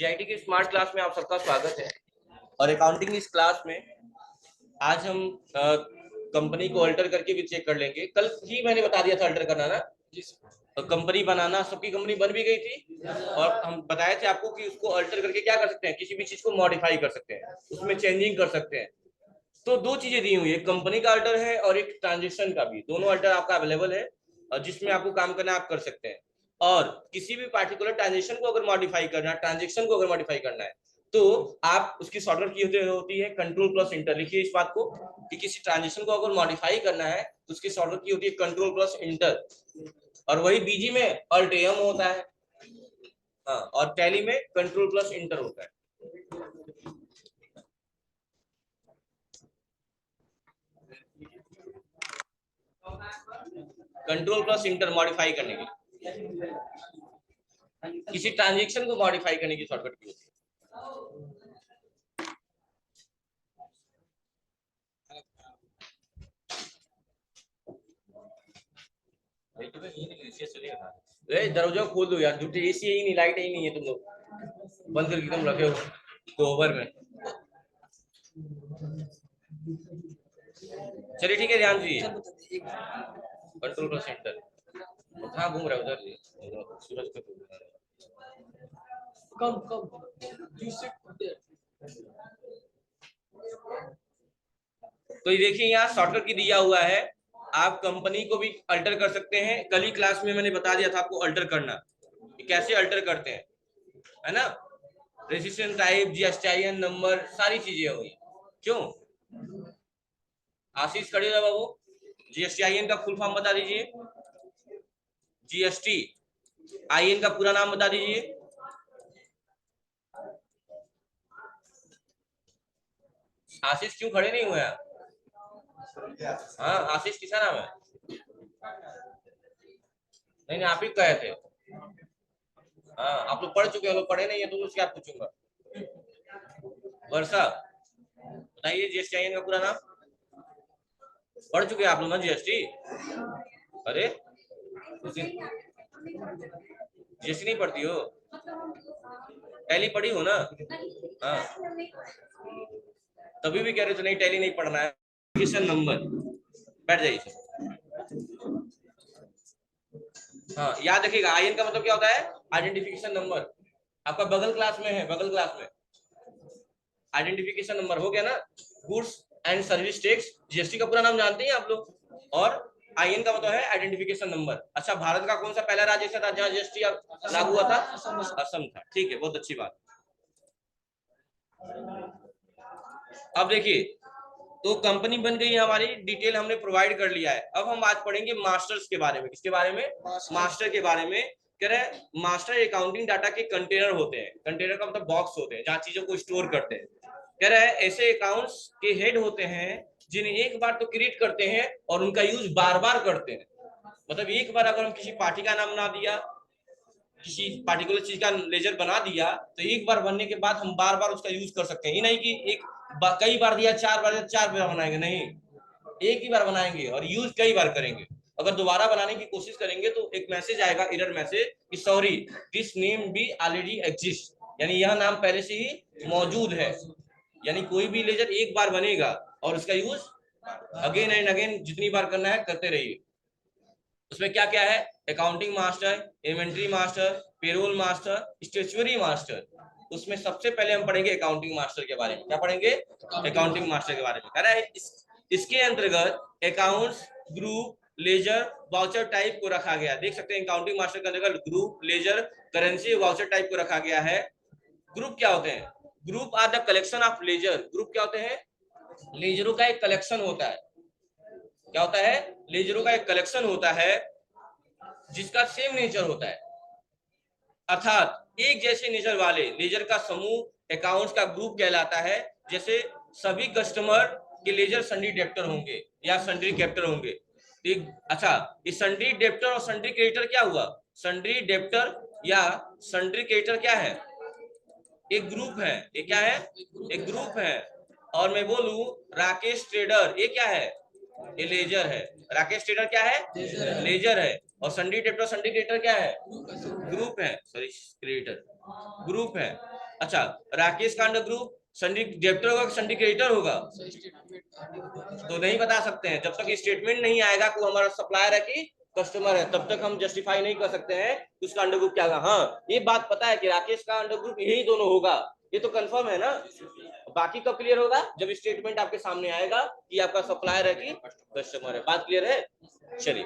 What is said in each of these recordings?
GIT की smart class में आप सबका स्वागत है। और अकाउंटिंग इस क्लास में आज हम कंपनी को अल्टर करके भी चेक कर लेंगे। कल ही मैंने बता दिया था अल्टर करना ना, तो कंपनी बनाना, सबकी कंपनी बन भी गई थी और हम बताए थे आपको कि उसको अल्टर करके क्या कर सकते हैं, किसी भी चीज को मॉडिफाई कर सकते हैं, उसमें चेंजिंग कर सकते हैं। तो दो चीजें दी हुई है, कंपनी का अल्टर है और एक ट्रांजेक्शन का भी। दोनों अल्टर आपका अवेलेबल है और जिसमें आपको काम करना आप कर सकते हैं। और किसी भी पार्टिकुलर ट्रांजेक्शन को अगर मॉडिफाई करना है, ट्रांजेक्शन को अगर मॉडिफाई करना है, तो आप उसकी शॉर्टकट की होती है कंट्रोल प्लस इंटर। लिखिए इस बात को कि किसी ट्रांजेक्शन को अगर मॉडिफाई करना है तो उसकी शॉर्टकट की होती है कंट्रोल प्लस इंटर। और वही बीजी में अल्ट एम होता है, हाँ, और टैली में कंट्रोल प्लस इंटर होता है। कंट्रोल प्लस इंटर मॉडिफाई करने के लिए, किसी ट्रांजेक्शन को मॉडिफाई करने की शॉर्टकट की होती है। दरवाजा खोल दो यार, झूठे एसी ही नहीं, लाइट ही नहीं है, तुम लोग बंद करके एकदम रखे हो कोवर में। चलिए ठीक है, ध्यान दीजिए। Control plus enter. कहाँ घूम रहा है उधर, सूरज पे कम तो ये देखिए यहाँ शॉर्टकट की दिया हुआ है। आप कंपनी को भी अल्टर कर सकते हैं। कल ही क्लास में मैंने बता दिया था आपको अल्टर करना, कैसे अल्टर करते हैं, है ना। रजिस्ट्रेशन टाइप, जीएसटीआईएन नंबर, सारी चीजें हुई। क्यों आशीष खड़े रहा बाबू, जीएसटीआईएन का फुल फॉर्म बता दीजिए, जीएसटी आईएन का पूरा नाम बता दीजिए। आशीष क्यों खड़े नहीं हुए आप? हाँ आशीष किसका नाम है? नहीं आप ही कहे थे। हाँ आप लोग पढ़ चुके हैं, लोग पढ़े नहीं है तो उससे आप पूछूंगा। वर्षा बताइए जीएसटीआईएन का पूरा नाम। पढ़ चुके हैं आप लोग ना जीएसटी? अरे जीएसटी नहीं पढ़ती हो? टैली पढ़ी हो ना? हाँ तभी भी कह रहे थे नहीं टैली नहीं पढ़ना है। रजिस्ट्रेशन नंबर, बैठ जाइए। हाँ याद रखिएगा, आईएन का मतलब क्या होता है? Identification number. आपका बगल क्लास में है, बगल क्लास में आइडेंटिफिकेशन नंबर हो गया ना। Goods and service tax, GST का पूरा नाम जानते हैं आप लोग। और आईएन का मतलब है आइडेंटिफिकेशन नंबर। अच्छा, भारत का कौन सा पहला राज्य ऐसा था जहां जीएसटी लागू हुआ था? असम था। ठीक है, बहुत अच्छी बात। अब देखिए, तो कंपनी बन गई हमारी, डिटेल हमने प्रोवाइड कर लिया है। अब हम बात पढ़ेंगे मास्टर्स के बारे में। किसके बारे में? मास्टर के बारे में। कह रहे मास्टर अकाउंटिंग डाटा के कंटेनर होते हैं। कंटेनर का मतलब बॉक्स होते हैं जहां चीजों को स्टोर करते हैं। कह रहा है ऐसे अकाउंट्स के हेड होते हैं जिन्हें एक बार तो क्रिएट करते हैं और उनका यूज बार बार करते हैं। मतलब एक बार अगर हम किसी पार्टी का नाम बना दिया, किसी पार्टिकुलर चीज का लेजर बना दिया, तो एक बार बनने के बाद हम बार बार उसका यूज कर सकते हैं। ये नहीं कि कई बार दिया, 4 बार बनाएंगे, नहीं, एक ही बार बनाएंगे और यूज कई बार करेंगे। अगर दोबारा बनाने की कोशिश करेंगे तो एक मैसेज आएगा, एरर मैसेज, कि sorry this name be already exist, यानी यह नाम पहले से ही मौजूद है। यानी कोई भी लेजर एक बार बनेगा और उसका यूज अगेन एंड अगेन जितनी बार करना है करते रहिए। उसमें क्या क्या है? Accounting master, inventory master, payroll master, statutory master. उसमें सबसे पहले हम पढ़ेंगे अकाउंटिंग मास्टर के बारे में। क्या पढ़ेंगे? अकाउंटिंग मास्टर के बारे में। कह रहा है इसके अंतर्गत accounts, group, ledger, voucher type को रखा गया। देख सकते हैं अकाउंटिंग मास्टर के अंतर्गत group, ledger, currency, voucher type को रखा गया है। ग्रुप क्या होते हैं? Group are the collection of ledger. Group क्या होते हैं? लेजरों का एक कलेक्शन होता है। क्या होता है? लेजरों का एक कलेक्शन होता है जिसका सेम नेचर होता है, अर्थात एक जैसे नेचर वाले लेजर का समूह अकाउंट्स का ग्रुप कहलाता है। जैसे सभी कस्टमर के लेजर सन्ड्री डेब्टर होंगे या सन्ड्री क्रेडिटर होंगे। अच्छा, ये सन्ड्री डेब्टर और सन्ड्री क्रेडिटर क्या हुआ? सन्ड्री डेब्टर या सन्ड्री क्रेडिटर क्या है? एक ग्रुप है। ये क्या है? एक ग्रुप है। और मैं बोलूं राकेश ट्रेडर, ये क्या है? ये लेजर है। राकेश ट्रेडर क्या है? लेजर है। और सन्ड्री डेब्टर, सन्ड्री क्रेडिटर क्या है? ग्रुप है, सॉरी क्रेडिटर, ग्रुप है। अच्छा, राकेश का अंडर ग्रुप संडे डेबिटर होगा कि संडे क्रेडिटर होगा, तो नहीं बता सकते हैं। जब तक स्टेटमेंट नहीं आएगा कि हमारा सप्लायर है कि कस्टमर है, तब तक हम जस्टिफाई नहीं कर सकते हैं कि उसका अंडर ग्रुप क्या होगा। हाँ, ये बात पता है कि राकेश का अंडर ग्रुप यही दोनों होगा, ये तो कंफर्म है ना। बाकी कब क्लियर होगा, जब स्टेटमेंट आपके सामने आएगा कि आपका सप्लायर है कि कस्टमर है। बात क्लियर है। चलिए,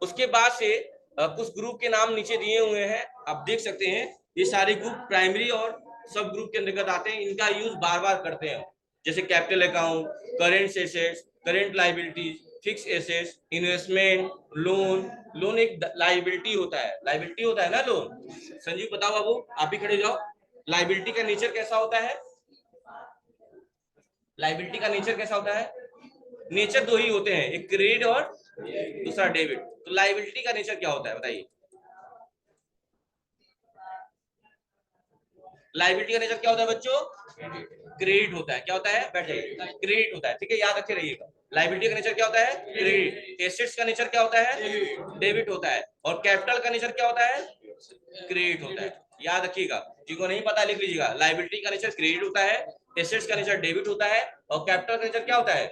उसके बाद से कुछ ग्रुप के नाम नीचे दिए हुए हैं, आप देख सकते हैं। ये सारे ग्रुप प्राइमरी और सब ग्रुप के अंतर्गत आते हैं। इनका यूज बार बार करते हैं, जैसे capital account, current assets, current liabilities, fix assets, investment, loan. Loan एक लाइबिलिटी होता है, लाइबिलिटी होता है ना लोन। संजीव बताओ बाबू, आप ही खड़े जाओ। लाइबिलिटी का नेचर कैसा होता है, लाइबिलिटी का नेचर कैसा होता है? नेचर दो ही होते हैं, एक क्रेडिट और दूसरा डेबिट। तो लाइबिलिटी का नेचर क्या होता है बताइए? लाइबिलिटी का नेचर क्या होता है बच्चों? क्रेडिट होता है। क्या होता है? बैठे, क्रेडिट होता है। ठीक है, याद रखे रहिएगा। लाइबिलिटी का नेचर क्या होता है? क्रेडिट। एसेट्स का नेचर क्या होता है? डेबिट होता है। और कैपिटल का नेचर क्या होता है? क्रेडिट होता है। याद रखिएगा, जिनको नहीं पता लिख लीजिएगा। लाइबिलिटी का नेचर क्रेडिट होता है, एसेट्स का नेचर डेबिट होता है, और कैपिटल का नेचर क्या होता है?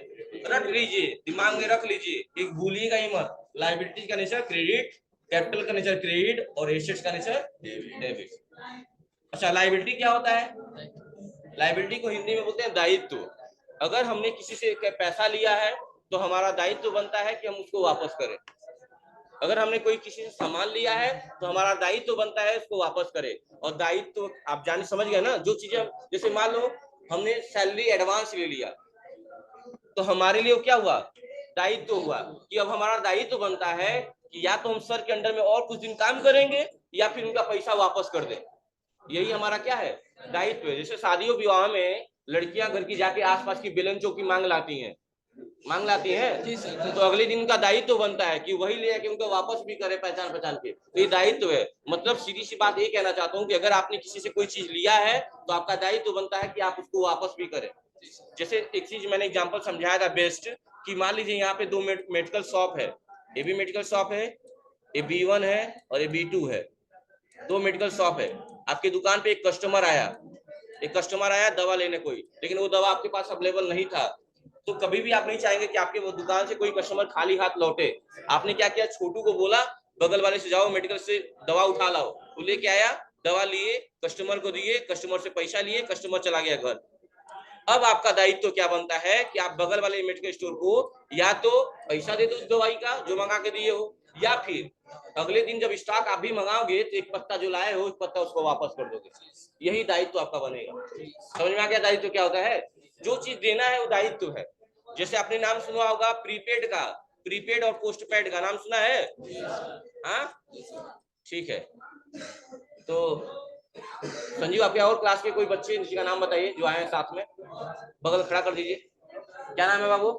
रख लीजिए, दिमाग में रख लीजिए, एक भूलिएगा ही मत। लाइबिलिटी का नेचर क्रेडिट, कैपिटल का नेचर क्रेडिट, और एसेट्स का नेचर डेबिट। अच्छा, लाइबिलिटी क्या होता है? लाइबिलिटी को हिंदी में बोलते हैं दायित्व। अगर हमने किसी से पैसा लिया है तो हमारा दायित्व बनता है कि हम उसको वापस करें। अगर हमने कोई किसी से सामान लिया है तो हमारा दायित्व बनता है उसको वापस करें। और दायित्व आप जाने समझ गए ना, जो चीजें, जैसे मान लो हमने सैलरी एडवांस ले लिया, तो हमारे लिए क्या हुआ? दायित्व हुआ। कि अब हमारा दायित्व बनता है कि या तो हम सर के अंडर में और कुछ दिन काम करेंगे, या फिर उनका पैसा वापस कर दें। यही हमारा क्या है? दायित्व है। जैसे शादियों विवाह में लड़कियां घर की जाके आसपास की बेलनचों की मांग लाती हैं, मांग लाती हैं, तो अगले दिन का दायित्व बनता है कि वही ले कि उनको वापस भी करे पहचान पहचान के। तो ये दायित्व है। मतलब सीधी सी बात ये कहना चाहता हूँ कि अगर आपने किसी से कोई चीज लिया है तो आपका दायित्व बनता है कि आप उसको वापस भी करें। जैसे एक चीज मैंने एग्जांपल समझाया था बेस्ट, कि मान लीजिए यहाँ पे दो मेडिकल शॉप है, ये भी मेडिकल शॉप है, ये B1 है और ये B2 है। दो मेडिकल शॉप है। आपकी दुकान पे एक कस्टमर आया, दवा लेने कोई, लेकिन वो दवा आपके पास अवेलेबल नहीं था। तो कभी भी आप नहीं चाहेंगे कि आपके वो दुकान से कोई कस्टमर खाली हाथ लौटे। आपने क्या किया, छोटू को बोला बगल वाले से जाओ मेडिकल से दवा उठा लाओ। वो लेके आया, दवा लिए, कस्टमर को दिए, कस्टमर से पैसा लिए, कस्टमर चला गया घर। अब आपका दायित्व क्या बनता है कि आप बगल वाले मेडिकल स्टोर को या तो पैसा दे दो उस दवाई का जो मंगा के दिए हो, या फिर अगले दिन जब स्टॉक आप भी मंगाओगे तो एक पत्ता जो लाए हो, एक पत्ता उसको वापस कर दोगे। यही दायित्व आपका बनेगा। समझ में आ गया दायित्व क्या होता है? जो चीज देना है वो दायित्व है। जैसे आपने नाम सुना होगा प्रीपेड का, प्रीपेड और पोस्टपेड का नाम सुना है? हाँ, ठीक है। तो संजीव, आपके और क्लास के कोई बच्चे जिसका नाम बताइए जो आए हैं साथ में, बगल खड़ा कर दीजिए। क्या नाम है बाबू?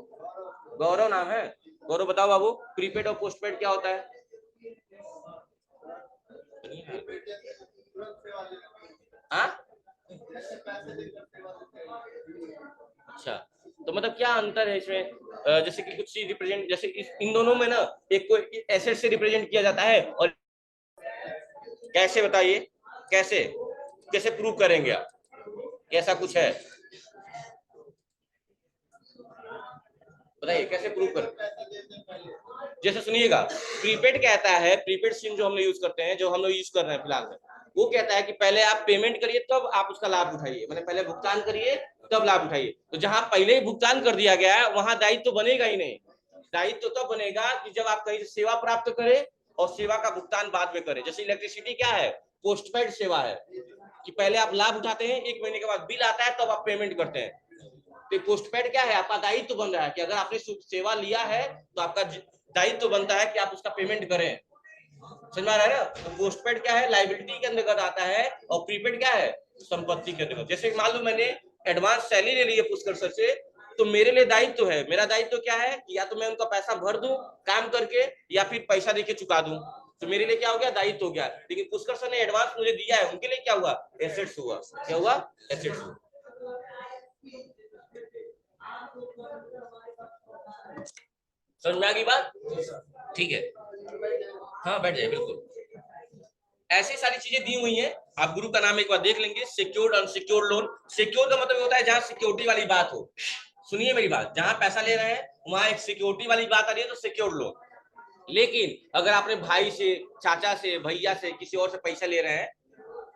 गौरव नाम है। गौरव बताओ बाबू, प्रीपेड और पोस्टपेड क्या होता है? हाँ, अच्छा, तो मतलब क्या अंतर है इसमें? जैसे कि कुछ चीज रिप्रेजेंट, जैसे इन दोनों में ना एक कोई एसेट से रिप्रेजेंट किया जाता है, और कैसे बताइए, कैसे कैसे प्रूव करेंगे आप? कैसा कुछ है, बताइए कैसे प्रूव करें? जैसे सुनिएगा, प्रीपेड कहता है, प्रीपेड सिम जो हम लोग यूज करते हैं, जो हम लोग यूज कर रहे हैं फिलहाल में, वो कहता है कि पहले आप पेमेंट करिए तब आप उसका लाभ उठाइए, मतलब पहले भुगतान करिए तब लाभ उठाइए। तो जहां पहले ही भुगतान कर दिया गया है वहां दायित्व तो बनेगा ही नहीं। दायित्व तो तब बनेगा कि जब आप कहीं से सेवा प्राप्त करें और सेवा का भुगतान बाद में करें। जैसे इलेक्ट्रिसिटी क्या है? पोस्टपेड सेवा है, कि पहले आप लाभ उठाते हैं, 1 महीने के बाद बिल आता है तब आप पेमेंट करते हैं। तो पोस्टपेड क्या है? आपका दायित्व तो बन रहा है कि अगर आपने सेवा लिया है तो आपका दायित्व तो बनता है कि आप उसका पेमेंट करें। समझ में आ रहा है ना? तो पोस्टपेड क्या है? लाइबिलिटी के अंतर्गत आता है, और प्रीपेड क्या है? संपत्ति के अंतर्गत। जैसे मान लो मैंने एडवांस सैलरी ले ली है पुष्कर सर से, तो मेरे लिए दायित्व तो है, मेरा दायित्व क्या है कि या तो मैं उनका पैसा भर दूं काम करके, या फिर पैसा देके चुका दूं। तो मेरे लिए क्या हो गया? दायित्व हो गया। लेकिन पुष्कर सर ने एडवांस मुझे दिया है, उनके लिए क्या हुआ? एसेट्स हुआ। क्या हुआ? एसेट्स हुआ। समझ में आ गई बात? ठीक है, हाँ बैठ जाए बिल्कुल। ऐसी सारी चीजें दी हुई हैं। आप ग्रुप का नाम एक बार देख लेंगे, सिक्योर्ड अनसिक्योर्ड लोन। सिक्योर का मतलब होता है जहां सिक्योरिटी वाली बात हो। सुनिए मेरी बात, जहां पैसा ले रहे हैं वहां एक सिक्योरिटी वाली बात आ रही है तो सिक्योर्ड लोन। लेकिन अगर आपने भाई से, चाचा से, भैया से, किसी और से पैसा ले रहे हैं,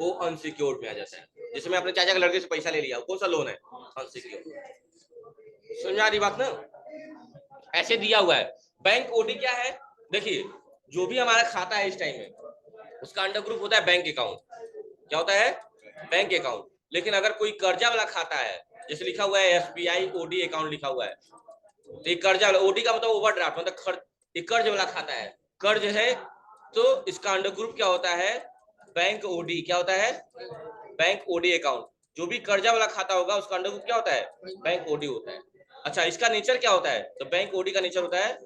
वो अनसिक्योर्ड में आ जाता है। जैसे मैं अपने चाचा के लड़के से पैसा ले लिया, कौन सा लोन है? अनसिक्योर्ड। समझ में आ रही बात ना? ऐसे दिया हुआ है। बैंक ओडी क्या है? देखिए, जो भी हमारा खाता है इस टाइम में, उसका अंडर ग्रुप होता है बैंक अकाउंट। क्या होता है? Bank account. लेकिन अगर कोई कर्जा वाला खाता है, जैसे लिखा हुआ है एसबीआई ओडी अकाउंट लिखा हुआ है, तो ये कर्जा वाला, ओडी का मतलब ओवरड्राफ्ट, मतलब ये कर्ज वाला खाता है, कर्ज है, तो इसका अंडर ग्रुप क्या होता है? Bank OD. क्या होता है? Bank OD account. जो भी कर्जा वाला खाता होगा उसका अंडर ग्रुप क्या होता है? बैंक ओडी होता है। अच्छा, इसका नेचर क्या होता है? तो बैंक ओडी का नेचर होता है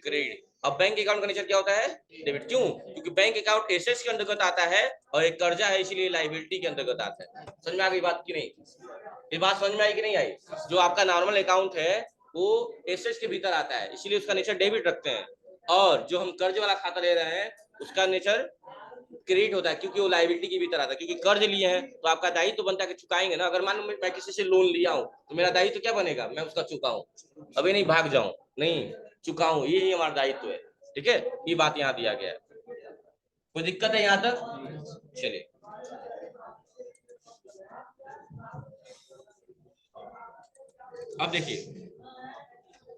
क्रेडिट। अब बैंक अकाउंट का नेचर क्या होता है? डेबिट। क्यों? क्योंकि बैंक अकाउंट एसेट्स के अंतर्गत आता है और एक कर्जा है, इसलिए लायबिलिटी के अंतर्गत आता है। समझ में आ गई बात की नहीं? ये बात समझ में आई कि नहीं आई? जो आपका नॉर्मल अकाउंट है वो एसेट्स के भीतर आता है, इसीलिए उसका नेचर डेबिट रखते हैं। और जो हम कर्ज वाला खाता ले रहे हैं उसका नेचर क्रेडिट होता है, क्योंकि वो लायबिलिटी के भीतर आता है। क्योंकि कर्ज लिए हैं तो आपका दायित्व तो बनता है कि चुकाएंगे ना। अगर मान लो मैं किसी से लोन लिया हूँ तो मेरा दायित्व तो क्या बनेगा? मैं उसका चुकाऊं, अभी नहीं भाग जाऊं, नहीं चुकाऊं, यही हमारा दायित्व है। ठीक है, ये बात यहाँ दिया गया है। कोई दिक्कत है यहाँ तक? चलिए, अब देखिए,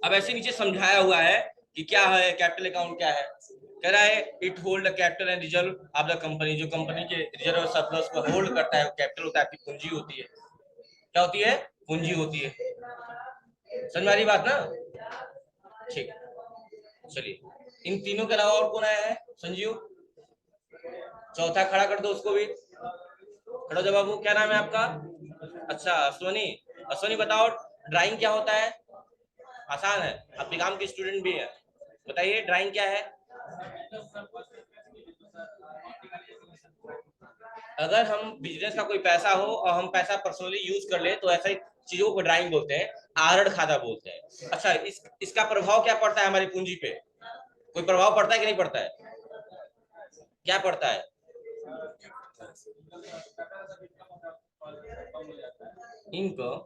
अब ऐसे नीचे समझाया हुआ है कि क्या है कैपिटल अकाउंट क्या है। कह रहा है it hold the capital and reserve of the company. जो कंपनी के रिजर्व और सरप्लस को होल्ड करता है वो कैपिटल होता है, आपकी पूंजी होती है। क्या होती है? पूंजी होती है। समझ में आ रही बात ना? ठीक, चलिए, इन तीनों के अलावा और कौन आया है? संजीव, चौथा खड़ा कर दो उसको भी। खड़ा हो बाबू, क्या नाम है आपका? अच्छा, अश्वनी। अश्वनी बताओ, ड्राइंग क्या होता है? आसान है, आप निगम के स्टूडेंट भी है, बताइए ड्राइंग क्या है? अगर हम बिजनेस का कोई पैसा हो और हम पैसा पर्सनली यूज कर ले तो ऐसा चीजों को ड्राइंग बोलते हैं, आहरण खाता बोलते हैं। अच्छा, इसका प्रभाव क्या पड़ता है हमारी पूंजी पे? कोई प्रभाव पड़ता है कि नहीं पड़ता है? क्या पड़ता है? इनको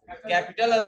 कैपिटल